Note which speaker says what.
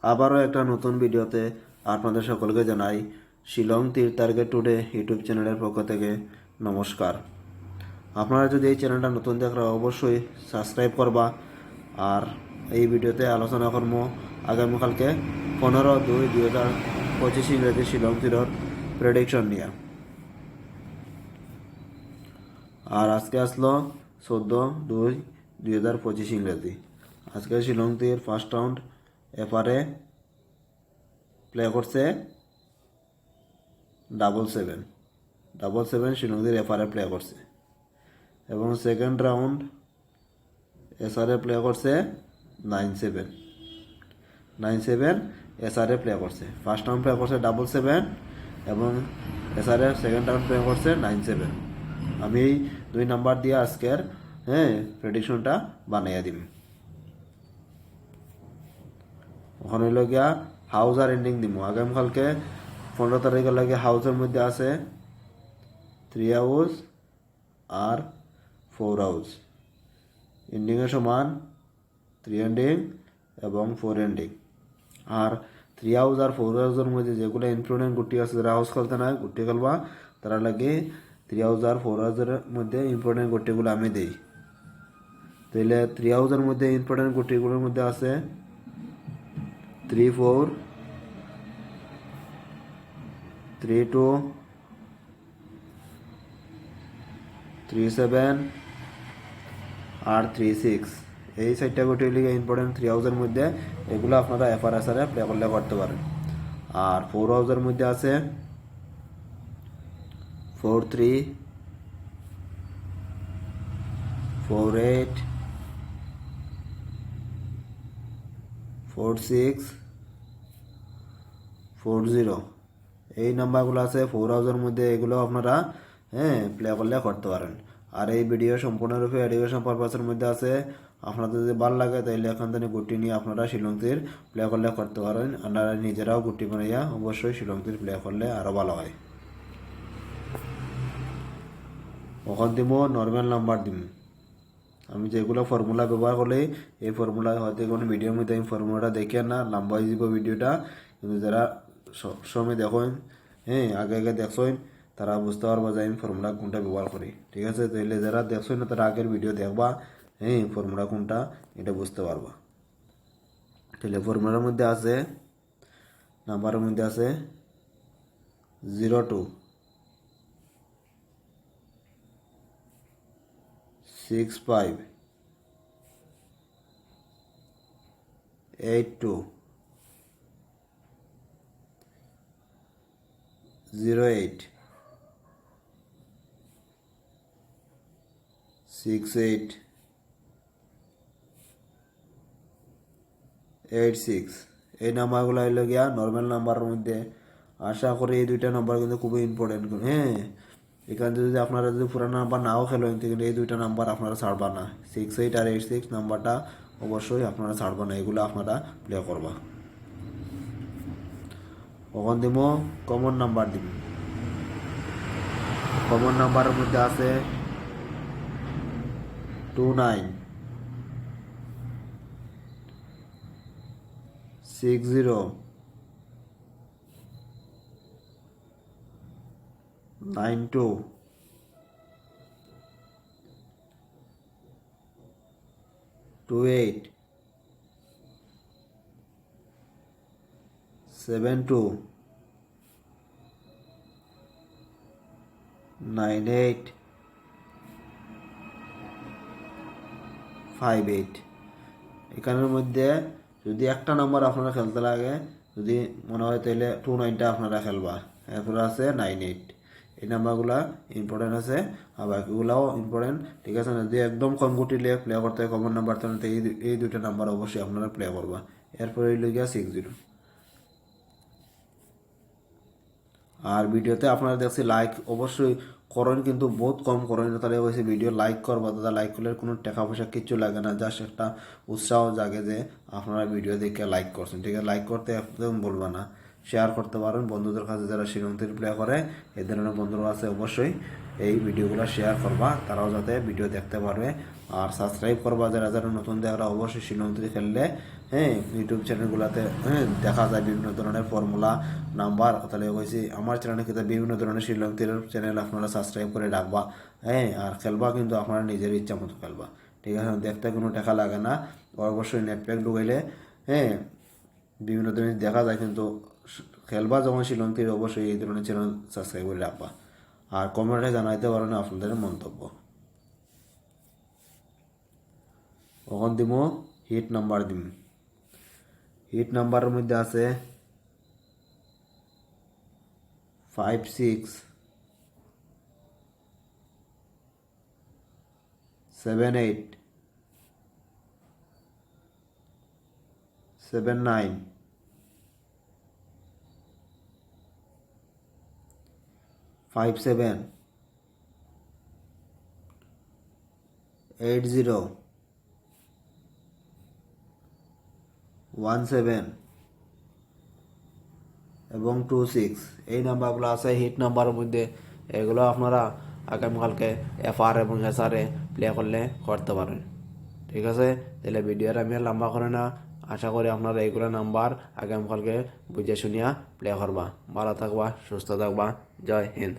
Speaker 1: আবারও একটা নতুন ভিডিওতে আপনাদের সকলকে জানাই শিলং তীর টার্গেট টুডে ইউটিউব চ্যানেলের পক্ষ থেকে নমস্কার। আপনারা যদি এই চ্যানেলটা নতুন দেখরা অবশ্যই সাবস্ক্রাইব করবা। আর এই ভিডিওতে আলোচনা করব আগামীকালকে 15/2/2025 ইংরেজি শিলং তীরের প্রেডিকশন নিয়ে। আর আজকে আসলো 14/2/2025 ইংরেজি। আজকে শিলং তীর ফার্স্ট রাউন্ড এপারে প্লে করছে 777 শিলংদের এফআরএ প্লে করছে এবং সেকেন্ড রাউন্ড এসআরএ প্লে করছে 97 এসআরএ প্লে করছে। ফার্স্ট রাউন্ড প্লে করছে 777 এবং এসআরএ সেকেন্ড রাউন্ড প্লে করছে 97। আমি এই দুই নাম্বার দিয়ে আজকের প্রেডিকশনটা বানিয়ে দিব। ওখানে হইল গিয়া হাউস আর এন্ডিং দিব। আগামীকালকে 15 তারিখের লাগে হাউসের মধ্যে আছে 3 হাউস আর 4 হাউস। এন্ডিংয়ের সমান 3 এন্ডিং এবং 4 এন্ডিং। আর 3 হাউস আর 4 হাউসের মধ্যে যেগুলো ইম্পর্টেন্ট গুটি আছে, যারা হাউস খেলতে না গুটি খেলবা তারা লাগে 3 হাউস আর 4 হাউসের মধ্যে ইম্পর্টেন্ট গুটিগুলো আমি দিই। তাহলে 3 হাউসের মধ্যে ইম্পর্টেন্ট গুটিগুলোর মধ্যে আছে 3-4, 3-2, 3-7 আর 3-6। এই সাইডটা গুটি লিগে ইম্পর্টেন্ট 3 হাউসের মধ্যে, এগুলো আপনারা এফআরএসআরে প্লে করলে করতে পারেন। আর 4 হাউসের মধ্যে আছে 4-3, 4-8, 4-6, 4-0। এই নাম্বারগুলো আছে 4 হাউসের মধ্যে, এগুলো আপনারা প্লে করলে করতে পারেন। আর এই ভিডিও সম্পূর্ণরূপে এডুকেশন পারপাসের মধ্যে আছে। আপনাদের যদি ভালো লাগে তাহলে এখান থেকে গুটি নিয়ে আপনারা শিলং তীর প্লে করলে করতে পারেন। আপনারা নিজেরাও গুটি বানাইয়া অবশ্যই শিলং তীর প্লে করলে আরও ভালো হয়। ওখান দিব নর্মাল নাম্বার দিব। আমি যেগুলো ফর্মুলা ব্যবহার করলে এই ফর্মুলা হয়তো কোনো ভিডিওর মধ্যে আমি ফর্মুলাটা দেখে না, লম্বা হয়ে যাব ভিডিওটা। কিন্তু যারা সবসময় দেখেন আগে আগে দেখছেন তারা বুঝতে পারবা যে আমি ফর্মুলা কোনটা ব্যবহার করি। ঠিক আছে, তাহলে যারা দেখছেন না তারা আগের ভিডিও দেখবা, ফর্মুলা কোনটা এটা বুঝতে পারবা। তাহলে ফর্মুলার মধ্যে আছে, নাম্বারের মধ্যে আছে 02, 65, 82, 08, 68, 86। এই নাম্বারগুলো হইল গিয়া নর্মাল নাম্বারের মধ্যে। আশা করি এই দুইটা নাম্বার কিন্তু খুবই ইম্পর্টেন্ট। এখানে যদি আপনারা যদি পুরানো নাম্বার নাও খেলেন কিন্তু এই দুইটা নাম্বার আপনারা ছাড়বা না। 68 আর 86 নাম্বারটা অবশ্যই আপনারা ছাড়বা না, এগুলো আপনারা প্লে করবা। কখন দিব কমন নাম্বার দিব। কমন নাম্বারের মধ্যে আছে 29, 60, 92, 28, 72, 98, 58। এখানের মধ্যে যদি একটা নাম্বার আপনারা খেলতে লাগে, যদি মনে হয় তাহলে 29টা আপনারা খেলবা। এরপরে আছে 98। এই নাম্বারগুলা ইম্পর্টেন্ট আছে আর বাকিগুলাও ইম্পর্টেন্ট। ঠিক আছে, যদি একদম কম গুটি লিয়ে প্লে করতে হয় কমন নাম্বার, তাহলে এই দুইটা নাম্বার অবশ্যই আপনারা প্লে করবা। এরপরে হইল গিয়া 60। আর ভিডিওতে আপনারা দেখছি লাইক অবশ্যই করেন, কিন্তু বহুত কম করেন। তাহলে হয়েছে ভিডিও লাইক করবা, দাদা লাইক করলে কোনো টাকা পয়সা কিচ্ছু লাগে না, জাস্ট একটা উৎসাহ জাগে যে আপনারা ভিডিও দেখে লাইক করছেন। ঠিক আছে, লাইক করতে একদম বলবা না, শেয়ার করতে পারেন বন্ধুদের কাছে যারা শিলং তীর প্লে করে। এই ধরনের বন্ধুরা আছে অবশ্যই এই ভিডিওগুলো শেয়ার করবা, তারাও যাতে ভিডিও দেখতে পারবে। আর সাবস্ক্রাইব করবা যারা যারা নতুন দেখরা, অবশ্যই শিলং তীর খেললে হ্যাঁ ইউটিউব চ্যানেলগুলোতে হ্যাঁ দেখা যায় বিভিন্ন ধরনের ফর্মুলা নাম্বার, তাহলে কইছি আমার চ্যানেলে কিন্তু বিভিন্ন ধরনের শ্রীলঙ্কের চ্যানেল আপনারা সাবস্ক্রাইব করে রাখবা। হ্যাঁ আর খেলবা কিন্তু আপনারা নিজের ইচ্ছা মতো খেলবা, ঠিক আছে, দেখতে কোনো টাকা লাগে না। অবশ্যই নেট প্যাক ঢুকাইলে হ্যাঁ বিভিন্ন ধরনের দেখা যায়, কিন্তু খেলবা যখন শ্রীলঙ্কের অবশ্যই এই ধরনের চ্যানেল সাবস্ক্রাইব করে রাখবা। আর কমেন্টে জানাইতে পারেন আপনাদের মন্তব্য। কখন দিব হিট নাম্বার দিম। হিট নাম্বারের মধ্যে আছে 5 6 7 8 7 9 5 7 8 0 1 7 এবং 2 6, এই নাম্বারগুলো আছে হিট নাম্বারের মধ্যে। এগুলো আপনারা আগামীকালকে এফআর এবং এসআরে প্লে করলে করতে পারেন, ঠিক আছে। তাহলে ভিডিওটা আমি আর লম্বা করে না, আশা করি আপনারা এইগুলো নাম্বার আগামীকালকে বুঝে শুনিয়া প্লে করবা। ভালো থাকবা, সুস্থ থাকবা, জয় হিন্দ।